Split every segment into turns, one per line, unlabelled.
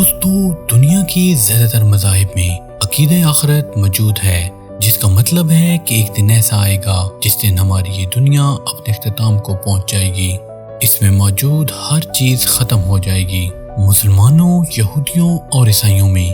دوستو، دنیا کی زیادہ تر مذاہب میں عقیدہ آخرت موجود ہے، جس کا مطلب ہے کہ ایک دن ایسا آئے گا جس دن ہماری یہ دنیا اپنے اختتام کو پہنچ جائے گی۔ اس میں موجود ہر چیز ختم ہو جائے گی۔ مسلمانوں، یہودیوں اور عیسائیوں میں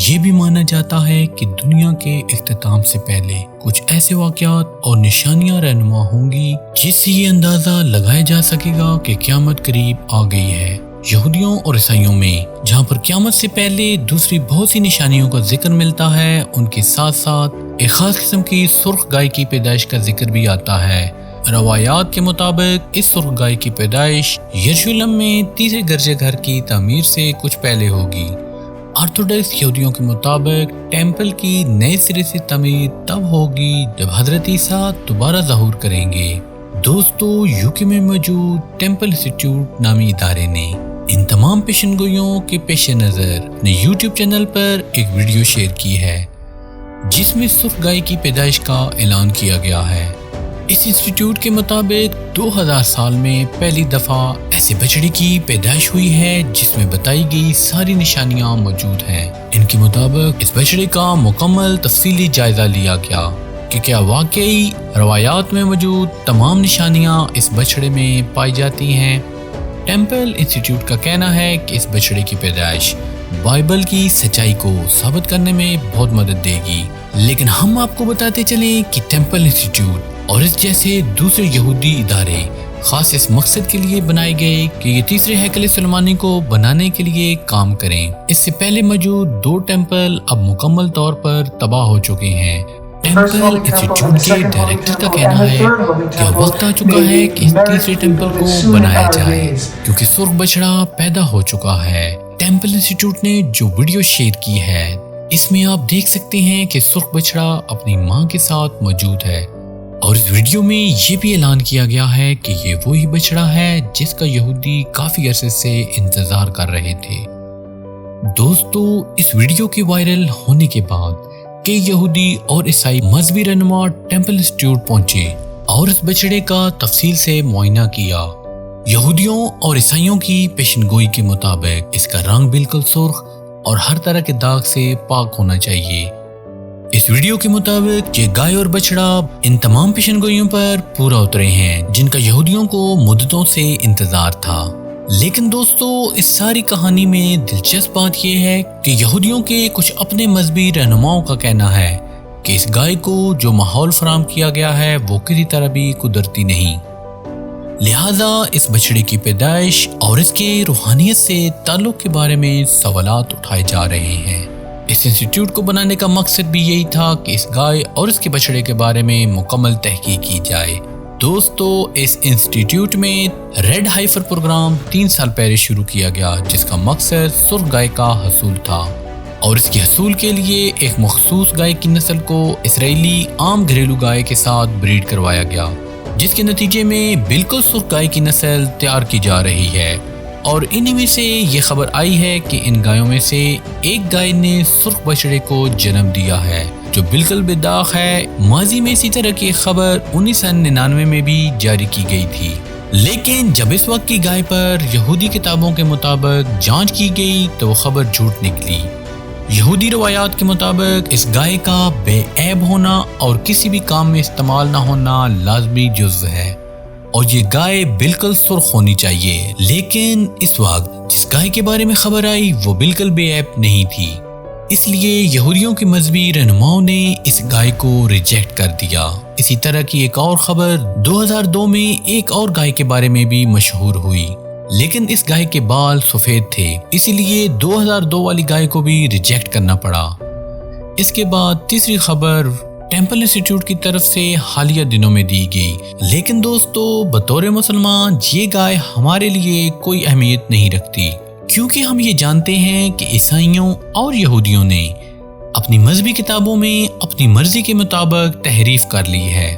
یہ بھی مانا جاتا ہے کہ دنیا کے اختتام سے پہلے کچھ ایسے واقعات اور نشانیاں رہنما ہوں گی جس سے یہ اندازہ لگایا جا سکے گا کہ قیامت قریب آ گئی ہے۔ یہودیوں اور عیسائیوں میں جہاں پر قیامت سے پہلے دوسری بہت سی نشانیوں کا ذکر ملتا ہے، ان کے ساتھ ساتھ ایک خاص قسم کی سرخ گائے کی پیدائش کا ذکر بھی آتا ہے۔ روایات کے مطابق اس سرخ گائے کی پیدائش یروشلم میں تیسرے گرجہ گھر کی تعمیر سے کچھ پہلے ہوگی۔ آرتھوڈکس یہودیوں کے مطابق ٹیمپل کی نئے سرے سے تعمیر تب ہوگی جب حضرت عیسیٰ دوبارہ ظہور کریں گے۔ دوستو، یوکے میں موجود ٹیمپل انسٹیٹیوٹ نامی ادارے نے ان تمام پیشن گوئیوں کے پیش نظر اپنے یوٹیوب چینل پر ایک ویڈیو شیئر کی ہے جس میں سرخ گائے کی پیدائش کا اعلان کیا گیا ہے۔ اس انسٹیٹیوٹ کے مطابق 2000 سال میں پہلی دفعہ ایسے بچڑے کی پیدائش ہوئی ہے جس میں بتائی گئی ساری نشانیاں موجود ہیں۔ ان کے مطابق اس بچڑے کا مکمل تفصیلی جائزہ لیا گیا کہ کیا واقعی روایات میں موجود تمام نشانیاں اس بچڑے میں پائی جاتی ہیں۔ ٹیمپل انسٹیٹیوٹ کا کہنا ہے کہ اس بچڑے کی پیدائش بائبل کی سچائی کو ثابت کرنے میں بہت مدد دے گی، لیکن ہم آپ کو بتاتے چلیں کہ ٹیمپل انسٹیٹیوٹ اور اس جیسے دوسرے یہودی ادارے خاص اس مقصد کے لیے بنائے گئے کہ یہ تیسرے ہیکل سلیمانی کو بنانے کے لیے کام کریں۔ اس سے پہلے موجود 2 ٹیمپل اب مکمل طور پر تباہ ہو چکے ہیں۔ ٹیمپل انسٹیٹیوٹ کے ڈائریکٹر کا کہنا ہے کہ وقت آ چکا ہے کہ تیسرے ٹیمپل کو بنایا جائے کیونکہ سرخ بچڑا پیدا ہو چکا ہے۔ ٹیمپل انسٹیٹیوٹ نے جو ویڈیو شیئر کی ہے اس میں آپ دیکھ سکتے ہیں کہ سرخ بچڑا اپنی ماں کے ساتھ موجود ہے، اور اس ویڈیو میں یہ بھی اعلان کیا گیا ہے کہ یہ وہی بچڑا ہے جس کا یہودی کافی عرصے سے انتظار کر رہے تھے۔ دوستو، اس ویڈیو کے وائرل ہونے کے بعد کئی یہودی اور عیسائی مذہبی رہنما ٹیمپل انسٹیٹیوٹ پہنچے اور اس بچڑے کا تفصیل سے معائنہ کیا۔ یہودیوں اور عیسائیوں کی پیشن گوئی کے مطابق اس کا رنگ بالکل سرخ اور ہر طرح کے داغ سے پاک ہونا چاہیے۔ اس ویڈیو کے مطابق یہ گائے اور بچڑا ان تمام پیشن گوئیوں پر پورا اترے ہیں جن کا یہودیوں کو مدتوں سے انتظار تھا۔ لیکن دوستو، اس ساری کہانی میں دلچسپ بات یہ ہے کہ یہودیوں کے کچھ اپنے مذہبی رہنماؤں کا کہنا ہے کہ اس گائے کو جو ماحول فراہم کیا گیا ہے وہ کسی طرح بھی قدرتی نہیں، لہذا اس بچڑے کی پیدائش اور اس کے روحانیت سے تعلق کے بارے میں سوالات اٹھائے جا رہے ہیں۔ اس انسٹیٹیوٹ کو بنانے کا مقصد بھی یہی تھا کہ اس گائے اور اس کے بچڑے کے بارے میں مکمل تحقیق کی جائے۔ دوستو، اس انسٹیٹیوٹ میں ریڈ ہائفر پروگرام 3 سال پہلے شروع کیا گیا جس کا مقصد سرخ گائے کا حصول تھا، اور اس کے حصول کے لیے ایک مخصوص گائے کی نسل کو اسرائیلی عام گھریلو گائے کے ساتھ بریڈ کروایا گیا، جس کے نتیجے میں بالکل سرخ گائے کی نسل تیار کی جا رہی ہے۔ اور انہی میں سے یہ خبر آئی ہے کہ ان گایوں میں سے ایک گائے نے سرخ بچڑے کو جنم دیا ہے جو بالکل بے داغ ہے۔ ماضی میں اسی طرح کی خبر 1999 میں بھی جاری کی گئی تھی، لیکن جب اس وقت کی گائے پر یہودی کتابوں کے مطابق جانچ کی گئی تو وہ خبر جھوٹ نکلی۔ یہودی روایات کے مطابق اس گائے کا بے عیب ہونا اور کسی بھی کام میں استعمال نہ ہونا لازمی جزو ہے، اور یہ گائے بالکل سرخ ہونی چاہیے، لیکن اس وقت جس گائے کے بارے میں خبر آئی وہ بالکل بے عیب نہیں تھی، اس لیے یہودیوں کے مذہبی رہنماؤں نے اس گائے کو ریجیکٹ کر دیا۔ اسی طرح کی ایک اور خبر 2002 میں ایک اور گائے کے بارے میں بھی مشہور ہوئی، لیکن اس گائے کے بال سفید تھے، اسی لیے 2002 والی گائے کو بھی ریجیکٹ کرنا پڑا۔ اس کے بعد تیسری خبر ٹیمپل انسٹیٹیوٹ کی طرف سے حالیہ دنوں میں دی گئی، لیکن دوستو، بطور مسلمان یہ گائے ہمارے لیے کوئی اہمیت نہیں رکھتی، کیونکہ ہم یہ جانتے ہیں کہ عیسائیوں اور یہودیوں نے اپنی مذہبی کتابوں میں اپنی مرضی کے مطابق تحریف کر لی ہے،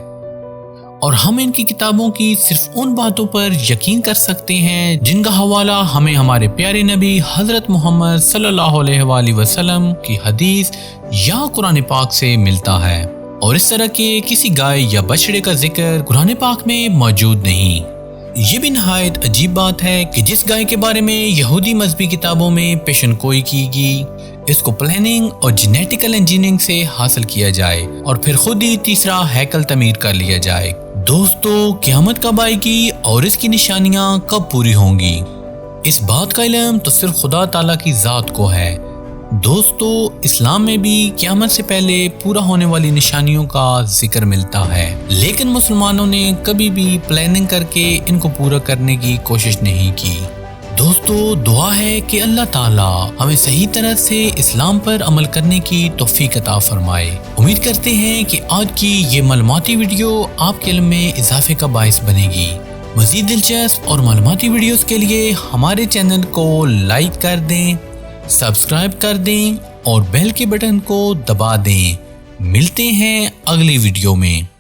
اور ہم ان کی کتابوں کی صرف ان باتوں پر یقین کر سکتے ہیں جن کا حوالہ ہمیں ہمارے پیارے نبی حضرت محمد صلی اللہ علیہ وآلہ وسلم کی حدیث یا قرآن پاک سے ملتا ہے، اور اس طرح کے کسی گائے یا بچڑے کا ذکر قرآن پاک میں موجود نہیں۔ یہ بھی نہایت عجیب بات ہے کہ جس گائے کے بارے میں یہودی مذہبی کتابوں میں پیشن گوئی کی گئی، اس کو پلاننگ اور جینیٹیکل انجینئرنگ سے حاصل کیا جائے اور پھر خود ہی تیسرا ہیکل تعمیر کر لیا جائے۔ دوستو، قیامت کب آئے گی اور اس کی نشانیاں کب پوری ہوں گی، اس بات کا علم تو صرف خدا تعالیٰ کی ذات کو ہے۔ دوستو، اسلام میں بھی قیامت سے پہلے پورا ہونے والی نشانیوں کا ذکر ملتا ہے، لیکن مسلمانوں نے کبھی بھی پلاننگ کر کے ان کو پورا کرنے کی کوشش نہیں کی۔ دوستو، دعا ہے کہ اللہ تعالیٰ ہمیں صحیح طرح سے اسلام پر عمل کرنے کی توفیق عطا فرمائے۔ امید کرتے ہیں کہ آج کی یہ معلوماتی ویڈیو آپ کے علم میں اضافے کا باعث بنے گی۔ مزید دلچسپ اور معلوماتی ویڈیوز کے لیے ہمارے چینل کو لائک کر دیں، سبسکرائب کر دیں اور بیل کے بٹن کو دبا دیں۔ ملتے ہیں اگلی ویڈیو میں۔